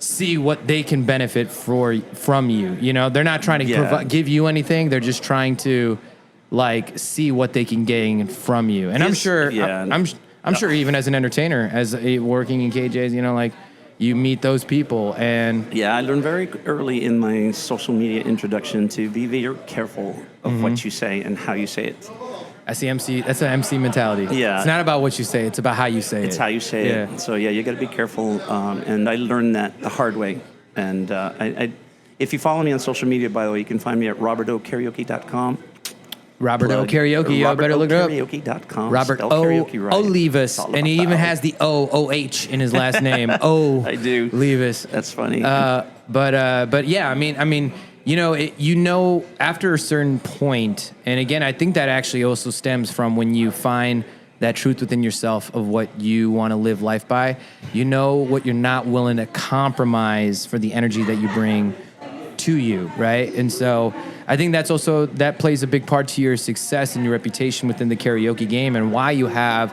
A: see what they can benefit from you. They're not trying to give you anything. They're just trying to see what they can gain from you. And I'm sure even as an entertainer, working in KJs, you meet those people. And
C: I learned very early in my social media introduction to be very careful of what you say and how you say it.
A: That's an MC mentality. Yeah. It's not about what you say, it's about how you say it.
C: It's how you say it. So you got to be careful. And I learned that the hard way. And if you follow me on social media, by the way, you can find me at robertokaraoke.com.
A: Robert O Karaoke, y'all better look it up.
C: Karaoke.com.
A: Robert O Olivas, and he even has the OH in his last name. I
C: do.
A: Olivas.
C: That's funny.
A: But yeah, I mean, after a certain point, and again, I think that actually also stems from when you find that truth within yourself of what you want to live life by. What you're not willing to compromise for the energy that you bring to you, right? And so I think that plays a big part to your success and your reputation within the karaoke game, and why you have,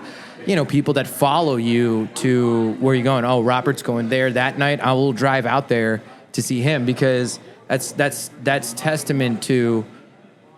A: people that follow you to where you're going. Oh, Robert's going there that night. I will drive out there to see him, because that's testament to.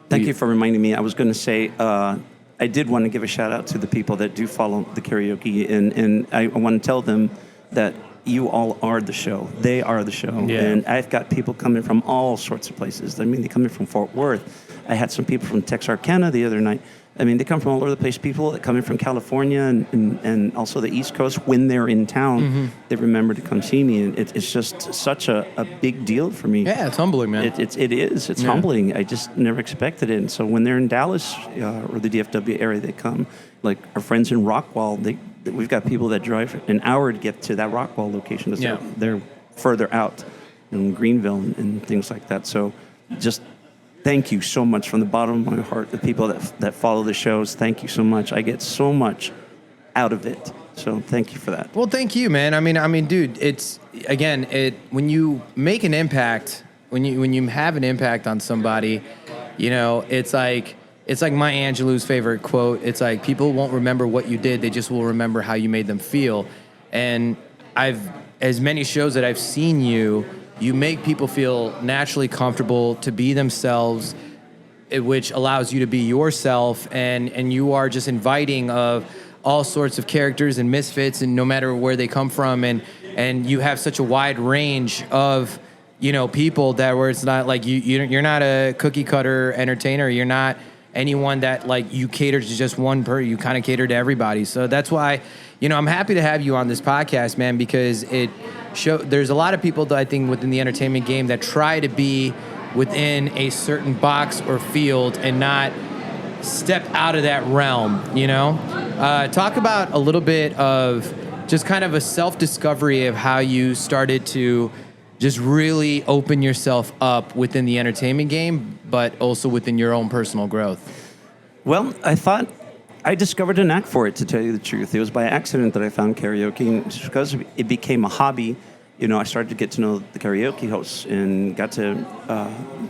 C: Thank you for reminding me. I was going to say, I did want to give a shout out to the people that do follow the karaoke, and I want to tell them that you all are the show. They are the show. Yeah. And I've got people coming from all sorts of places. I mean, they come in from Fort Worth. I had some people from Texarkana the other night. I mean, they come from all over the place. People that come in from California and also the East Coast. When they're in town, they remember to come see me. And it's just such a big deal for me.
A: Yeah, it's humbling, man.
C: It is. It's humbling. I just never expected it. And so when they're in Dallas or the DFW area, they come. Like our friends in Rockwall, we've got people that drive an hour to get to that Rockwall location. They're further out. in Greenville and things like that. So just thank you so much from the bottom of my heart, the people that follow the shows. Thank you so much. I get so much out of it. So thank you for that.
A: Well, thank you, man. I mean, dude, it's again, when you make an impact, when you have an impact on somebody, you know, it's like Maya Angelou's favorite quote. It's like people won't remember what you did; they just will remember how you made them feel. And as many shows that I've seen you make people feel naturally comfortable to be themselves, which allows you to be yourself, and you are just inviting of all sorts of characters and misfits, and no matter where they come from, and you have such a wide range of, you know, people that where it's not like you're not a cookie cutter entertainer. You're not anyone that like you cater to just one person. You kind of cater to everybody. So that's why, you know, I'm happy to have you on this podcast, man, because there's a lot of people that I think within the entertainment game that try to be within a certain box or field and not step out of that realm, you know? Talk about a little bit of just kind of a self-discovery of how you started to just really open yourself up within the entertainment game, but also within your own personal growth.
C: Well, I discovered a knack for it, to tell you the truth. It was by accident that I found karaoke, and just because it became a hobby, you know, I started to get to know the karaoke hosts and got to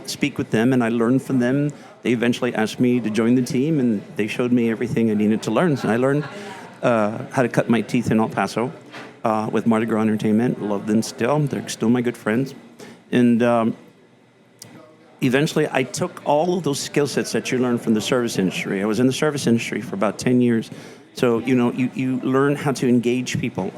C: speak with them, and I learned from them. They eventually asked me to join the team, and they showed me everything I needed to learn. So I learned how to cut my teeth in El Paso with Mardi Gras Entertainment. Love them still. They're still my good friends. And eventually, I took all of those skill sets that you learn from the service industry. I was in the service industry for about 10 years. So, you know, you learn how to engage people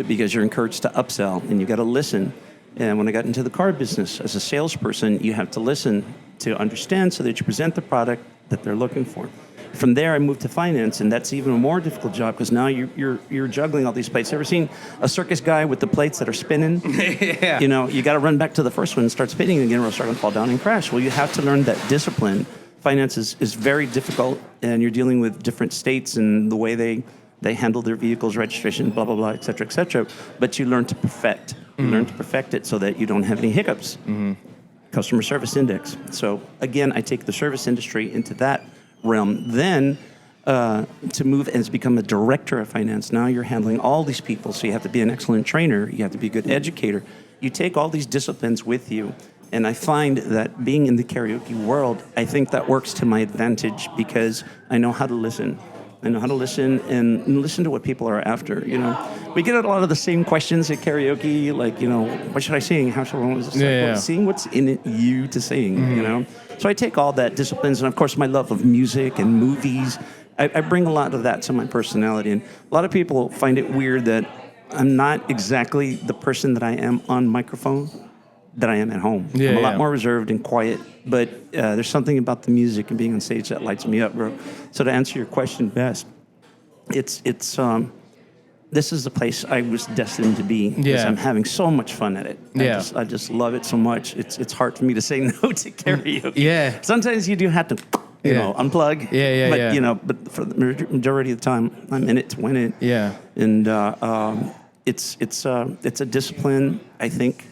C: because you're encouraged to upsell, and you got to listen. And when I got into the car business, as a salesperson, you have to listen to understand so that you present the product that they're looking for. From there, I moved to finance, and that's even a more difficult job because now you're juggling all these plates. Ever seen a circus guy with the plates that are spinning?
A: Yeah.
C: You know, you got to run back to the first one and start spinning again, or it'll start to fall down and crash. Well, you have to learn that discipline. Finance is very difficult, and you're dealing with different states and the way they handle their vehicles, registration, blah, blah, blah, et cetera, et cetera. But you learn to perfect. You learn to perfect it so that you don't have any hiccups. Customer service index. So again, I take the service industry into that realm. Then to move and become a director of finance. Now you're handling all these people. So you have to be an excellent trainer. You have to be a good educator. You take all these disciplines with you. And I find that being in the karaoke world, I think that works to my advantage because I know how to listen. I know how to listen and listen to what people are after. You know, we get a lot of the same questions at karaoke, like, you know, what should I sing? How should I? Well, sing what's in it you to sing. You know, so I take all that disciplines, and of course my love of music and movies. I bring a lot of that to my personality, and a lot of people find it weird that I'm not exactly the person that I am on microphone that I am at home. I'm a lot more reserved and quiet, but there's something about the music and being on stage that lights me up, bro. So to answer your question best, it's this is the place I was destined to be because I'm having so much fun at it. I just love it so much. It's hard for me to say no to karaoke. Sometimes you do have to, you know, unplug. But you know, but for the majority of the time, I'm in it to win it. And it's a discipline, I think,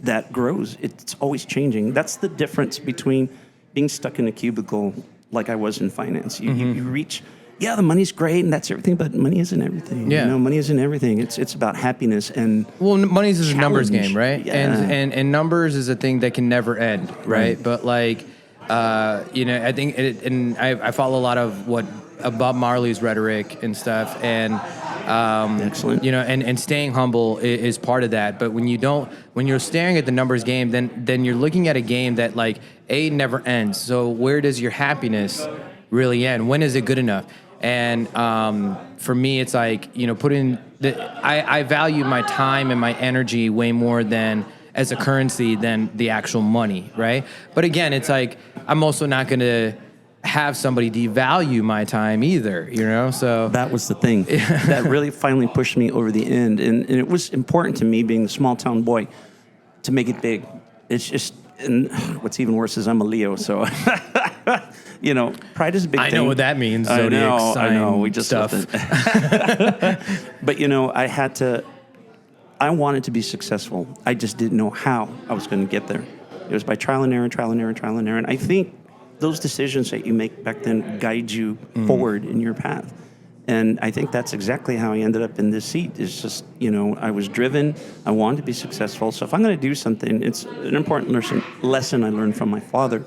C: that grows. It's always changing. That's the difference between being stuck in a cubicle like I was in finance. You reach, the money's great and that's everything, but money isn't everything. You know, money isn't everything. It's about happiness and
A: money's is a numbers game, right?
C: Yeah.
A: And numbers is a thing that can never end, right? But like, you know, I think, I follow a lot of what Bob Marley's rhetoric and stuff, and
C: excellent.
A: You know, and staying humble is part of that. But when you're staring at the numbers game, then you're looking at a game that like never ends. So where does your happiness really end? When is it good enough? And for me, it's like, you know, I value my time and my energy way more than as a currency than the actual money, right? But again, it's like I'm also not going to have somebody devalue my time either, you know? So
C: that was the thing that really finally pushed me over the end. And it was important to me, being the small town boy, to make it big. It's just, and what's even worse is I'm a Leo, so you know, pride is a big thing.
A: I know what that means. Zodiac sign
C: I know. We just
A: stuff.
C: But you know, I had to I wanted to be successful. I just didn't know how I was going to get there. It was by trial and error, trial and error, trial and error. And I think those decisions that you make back then guide you forward in your path. And I think that's exactly how I ended up in this seat. It's just, I was driven. I wanted to be successful. So if I'm going to do something, it's an important lesson I learned from my father.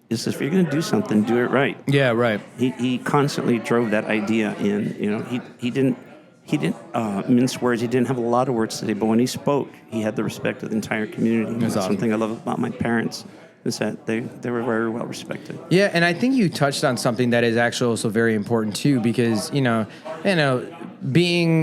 C: Is if you're going to do something, do it right.
A: Yeah, right.
C: He constantly drove that idea in. He didn't mince words. He didn't have a lot of words today, but when he spoke, he had the respect of the entire community. That's awesome. Something I love about my parents is that they were very well respected.
A: Yeah, and I think you touched on something that is actually also very important too, because being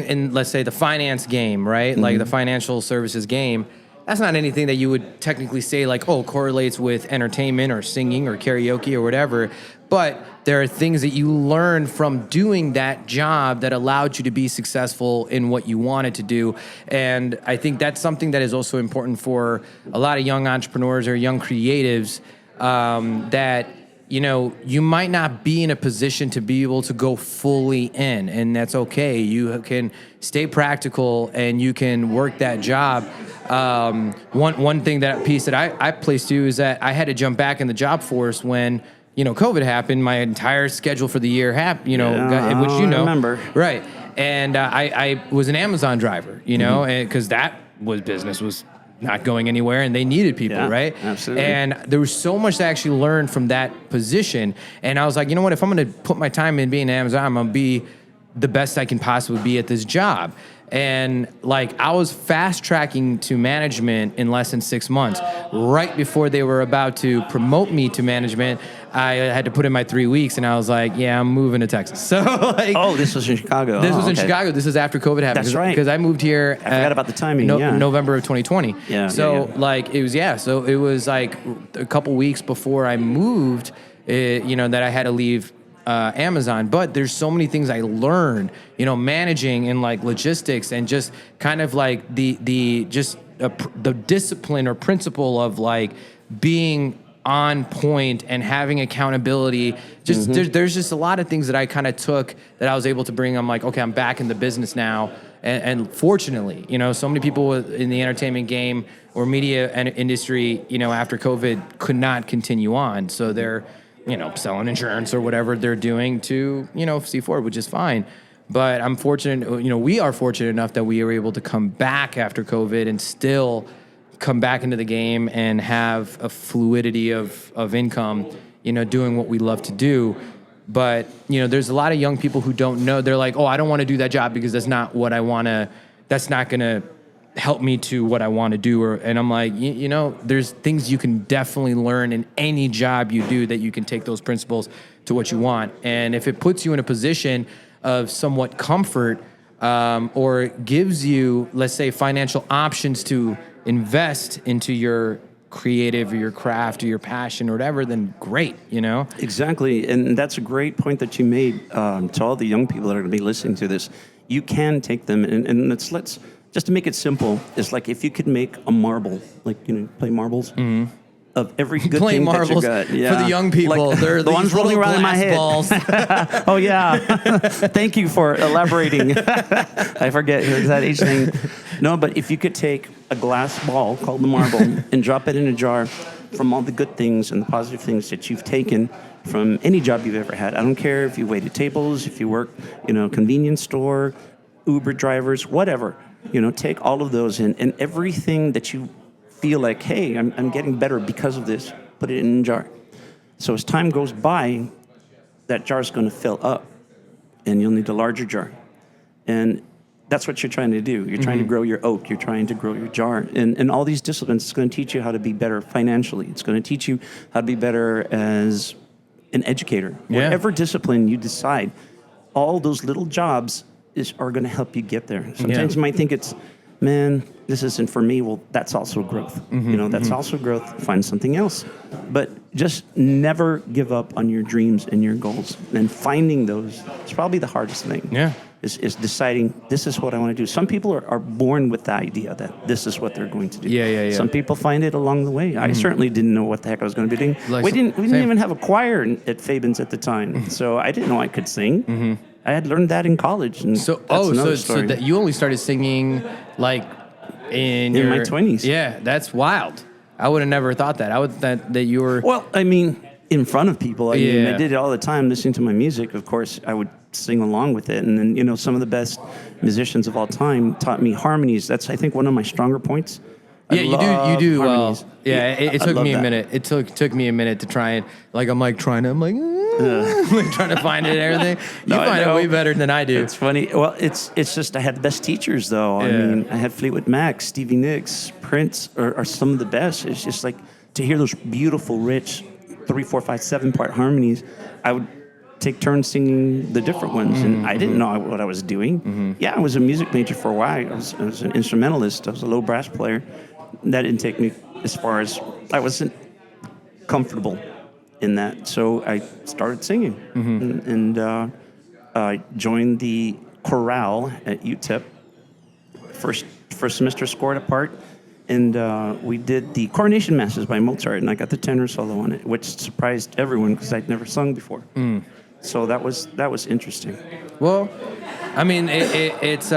A: in, let's say, the finance game, right? Like the financial services game. That's not anything that you would technically say like, correlates with entertainment or singing or karaoke or whatever. But there are things that you learn from doing that job that allowed you to be successful in what you wanted to do. And I think that's something that is also important for a lot of young entrepreneurs or young creatives, that you might not be in a position to be able to go fully in, and that's okay. You can stay practical and you can work that job. One thing, that piece that I placed to is that I had to jump back in the job force when COVID happened. My entire schedule for the year happened, which
C: I remember.
A: Right. And I was an Amazon driver, because that business was not going anywhere, and they needed people, right?
C: Absolutely.
A: And there was so much to actually learn from that position. And I was like, you know what? If I'm going to put my time in being an Amazon, I'm going to be the best I can possibly be at this job. And I was fast tracking to management in less than 6 months. Right before they were about to promote me to management, I had to put in my 3 weeks, and I was like, yeah, I'm moving to Texas. So
C: this was in Chicago.
A: This was in Chicago. This is after COVID happened.
C: That's right.
A: Because I moved here.
C: I forgot about the timing.
A: November of 2020.
C: Yeah.
A: So So it was like a couple weeks before I moved, that I had to leave Amazon. But there's so many things I learned, managing and logistics, and just kind of the discipline or principle of being on point and having accountability. There's just a lot of things that I kind of took that I was able to bring. I'm like, okay, I'm back in the business now. And fortunately, so many people in the entertainment game or media industry, after COVID could not continue on. So they're, selling insurance or whatever they're doing to, see forward, which is fine. But I'm fortunate, we are fortunate enough that we were able to come back after COVID and still come back into the game and have a fluidity of income, doing what we love to do. But, there's a lot of young people who don't know. They're like, I don't want to do that job because that's not what I want to, that's not going to help me to what I want to do. And I'm like, there's things you can definitely learn in any job you do that you can take those principles to what you want. And if it puts you in a position of somewhat comfort, or gives you, let's say, financial options to invest into your creative or your craft or your passion or whatever, then great,
C: Exactly. And that's a great point that you made, to all the young people that are going to be listening to this. You can take them, and let's just to make it simple, it's like if you could make a marble, play marbles, of every good thing that you got.
A: Yeah. For the young people, they're
C: the ones rolling around in my head.
A: Balls.
C: Oh, yeah. Thank you for elaborating. I forget that age thing. No, but if you could take a glass ball called the marble and drop it in a jar from all the good things and the positive things that you've taken from any job you've ever had. I don't care if you waited tables, if you work, convenience store, Uber drivers, whatever. Take all of those and everything that you feel like, hey, I'm getting better because of this, put it in a jar. So as time goes by, that jar's going to fill up, and you'll need a larger jar. And that's what you're trying to do. You're trying to grow your oak. You're trying to grow your jar. And all these disciplines, it's going to teach you how to be better financially. It's going to teach you how to be better as an educator.
A: Yeah.
C: Whatever discipline you decide, all those little jobs are going to help you get there. Sometimes you might think it's, man, this isn't for me. Well, that's also growth. That's also growth. Find something else. But just never give up on your dreams and your goals. And finding those is probably the hardest thing.
A: Yeah.
C: Is deciding, this is what I want to do. Some people are born with the idea that this is what they're going to do.
A: Yeah.
C: Some people find it along the way. I certainly didn't know what the heck I was going to be doing. We didn't even have a choir at Fabens at the time. So I didn't know I could sing. I had learned that in college. And
A: So
C: that
A: that you only started singing in
C: my 20s.
A: Yeah, that's wild. I would have never thought that. I would think that you were.
C: Well, I mean, in front of people. I mean,
A: Yeah.
C: I did it all the time, listening to my music. Of course, I would sing along with it. And then, you know, some of the best musicians of all time taught me harmonies. That's, I think, one of my stronger points. I
A: Yeah, you do well.
C: harmonies.
A: Yeah, it
C: I
A: took
C: love
A: me a
C: that.
A: minute. It took me a minute to try and I'm like trying to like trying to find it and everything. You
C: No, I
A: find it
C: know.
A: way better than I do.
C: It's funny. Well, it's just I had the best teachers, though. I
A: Yeah.
C: mean, I had Fleetwood Mac, Stevie Nicks, Prince are some of the best. It's just like to hear those beautiful, rich 3, 4, 5, 7-part harmonies. I would take turns singing the different ones, and I didn't know what I was doing. Yeah, I was a music major for a while. I was an instrumentalist. I was a low brass player. That didn't take me as far as I wasn't comfortable in that. So I started singing, and I joined the chorale at UTEP. First semester, scored a part, and we did the Coronation Masses by Mozart, and I got the tenor solo on it, which surprised everyone because I'd never sung before. So that was interesting.
A: Well, I mean, it's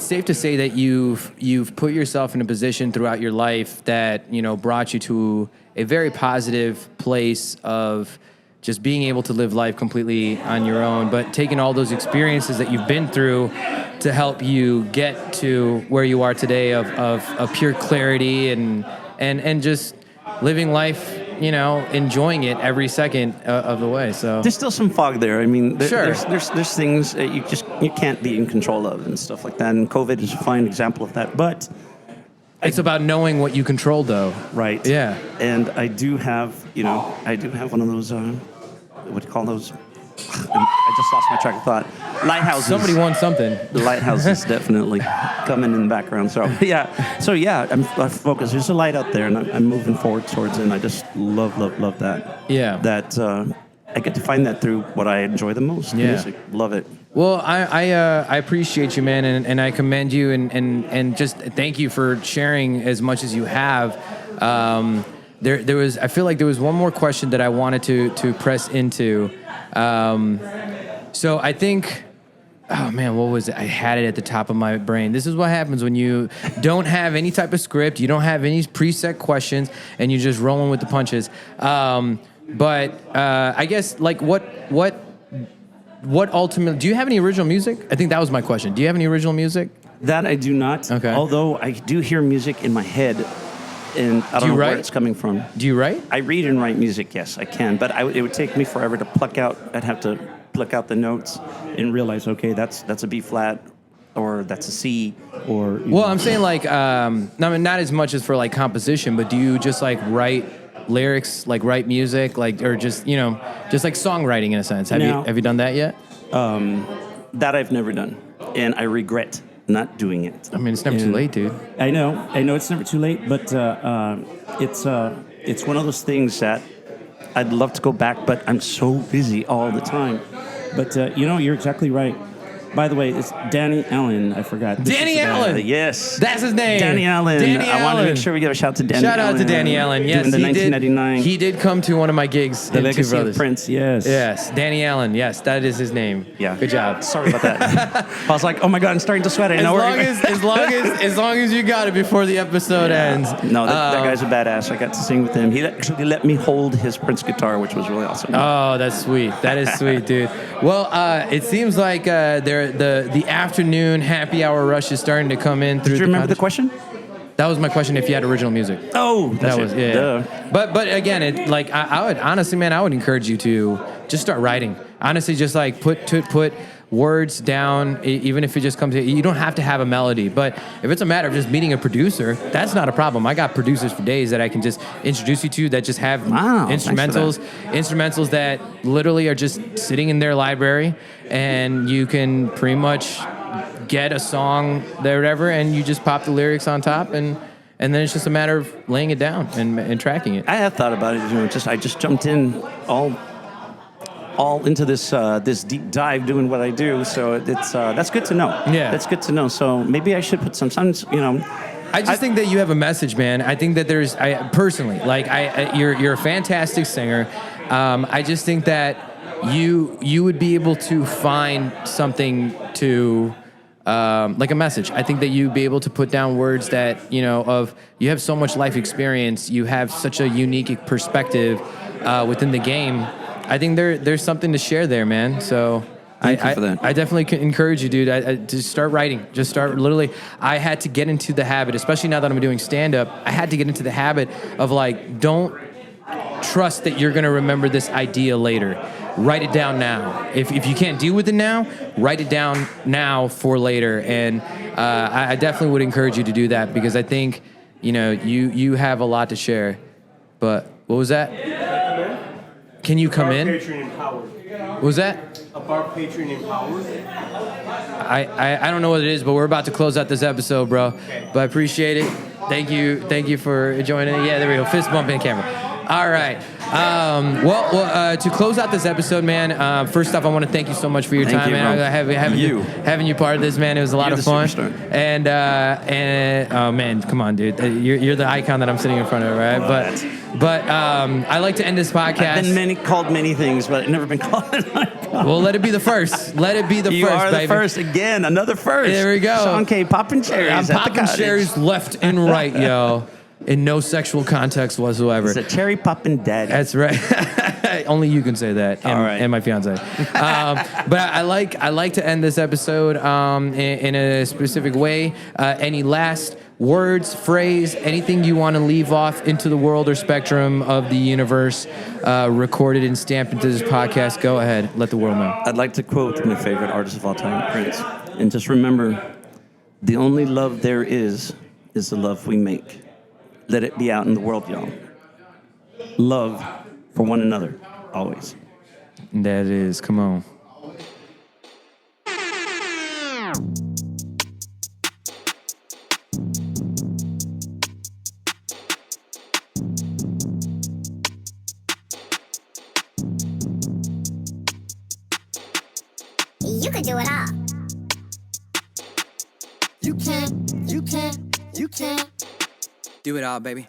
A: safe to say that you've put yourself in a position throughout your life that brought you to a very positive place of just being able to live life completely on your own, but taking all those experiences that you've been through to help you get to where you are today of pure clarity and just living life, enjoying it every second of the way. So
C: There's still some fog there. I mean,
A: Sure.
C: there's things that you can't be in control of and stuff like that. And COVID is a fine example of that. But
A: it's about knowing what you control, though.
C: right,
A: Yeah.
C: And I do have one of those. What do you call those? I just lost my track of thought. Lighthouses.
A: Somebody wants something.
C: The lighthouses definitely coming in the background. So I'm focused. There's a light out there, and I'm moving forward towards it. And I just love that.
A: Yeah.
C: That I get to find that through what I enjoy the most.
A: Yeah.
C: Music. Love it.
A: Well, I appreciate you, man, and I commend you, and just thank you for sharing as much as you have. I feel like there was one more question that I wanted to press into. So I think, oh man, what was it? I had it at the top of my brain. This is what happens when you don't have any type of script, you don't have any preset questions, and you're just rolling with the punches. But I guess like what ultimately, do you have any original music? I think that was my question. Do you have any original music?
C: That I do not.
A: Okay.
C: Although I do hear music in my head, and I don't know where it's coming from.
A: Do you write?
C: I read and write music, yes, I can. But it would take me forever to pluck out. I'd have to pluck out the notes and realize, okay, that's a B flat, or that's a C, or...
A: Well, I'm saying like, I mean, not as much as for like composition, but do you just like write lyrics, like write music, like, or just, just like songwriting in a sense? Have you done that yet?
C: That I've never done, and I regret not doing it.
A: I mean, it's never too late, dude.
C: I know it's never too late, but it's one of those things that I'd love to go back, but I'm so busy all the time. But you're exactly right. By the way, it's Danny Allen. I forgot.
A: Danny Allen.
C: Yes.
A: That's his name.
C: Danny Allen. I want to make sure we give a shout out to Danny Allen.
A: Shout out to Danny Allen. Yes,
C: doing the 1999.
A: He did come to one of my gigs.
C: The
A: in Two
C: Legacy
A: Brothers.
C: of Prince. Yes.
A: Yes, Danny Allen. Yes, that is his name.
C: Yeah.
A: Good job.
C: Sorry about that. I was like, oh my God, I'm starting to sweat.
A: As long as you got it before the episode ends.
C: No, that guy's a badass. I got to sing with him. He actually let me hold his Prince guitar, which was really awesome.
A: Oh, that's sweet. That is sweet, dude. Well, it seems like the afternoon happy hour rush is starting to come in through.
C: Did you remember the question?
A: That was my question. If you had original music.
C: Oh,
A: that was
C: it. Duh.
A: But again, I would honestly, man, I would encourage you to just start writing. Honestly, just like put words down, even if it just comes. You don't have to have a melody, but if it's a matter of just meeting a producer, that's not a problem. I got producers for days that I can just introduce you to that just have instrumentals that literally are just sitting in their library, and you can pretty much get a song there, whatever, and you just pop the lyrics on top, and then it's just a matter of laying it down and tracking it.
C: I have thought about it. I just jumped in all into this deep dive doing what I do. So it's that's good to know.
A: Yeah,
C: that's good to know. So maybe I should put some.
A: I just think that you have a message, man. I think that you're a fantastic singer. I just think that you would be able to find something to like a message. I think that you be able to put down words that, you have so much life experience, you have such a unique perspective within the game. I think there's something to share there, man. So
C: Thank you for that.
A: I definitely encourage you, dude, to start writing. Just start literally. I had to get into the habit, especially now that I'm doing stand-up, I had to get into the habit of like, don't trust that you're going to remember this idea later. Write it down now. If you can't deal with it now, write it down now for later. And I definitely would encourage you to do that because I think, you have a lot to share. But what was that? Can you come in?
D: Patron empowered.
A: What was that?
D: A bar patron empowered.
A: I don't know what it is, but we're about to close out this episode, bro. Okay. But I appreciate it. Thank you for joining. Yeah, there we go. Fist bump in camera. All right. To close out this episode, man. First off, I want to thank you so much for your time, man. Having you part of this, man. It was a lot of fun.
C: Superstar.
A: And oh man, come on, dude. You're the icon that I'm sitting in front of, right? But I like to end this podcast.
C: I've been called many things, but I've never been called an icon.
A: Well, let it be the first. Let it be the
C: you
A: first,
C: are
A: baby.
C: the first again. Another first.
A: There we go.
C: Sean K. popping cherries.
A: I'm
C: at the
A: popping
C: cottage.
A: cherries left and right, yo. In no sexual context whatsoever.
C: It's a cherry popping daddy.
A: That's right. Only you can say that, and my fiance. But I like to end this episode in a specific way. Any last words, phrase, anything you want to leave off into the world or spectrum of the universe, recorded and stamped into this podcast? Go ahead, let the world know.
C: I'd like to quote my favorite artist of all time, Prince, and just remember, the only love there is the love we make. Let it be out in the world, y'all. Love for one another, always.
A: That is, come on.
B: You could do it all. You can't.
E: Do it all, baby.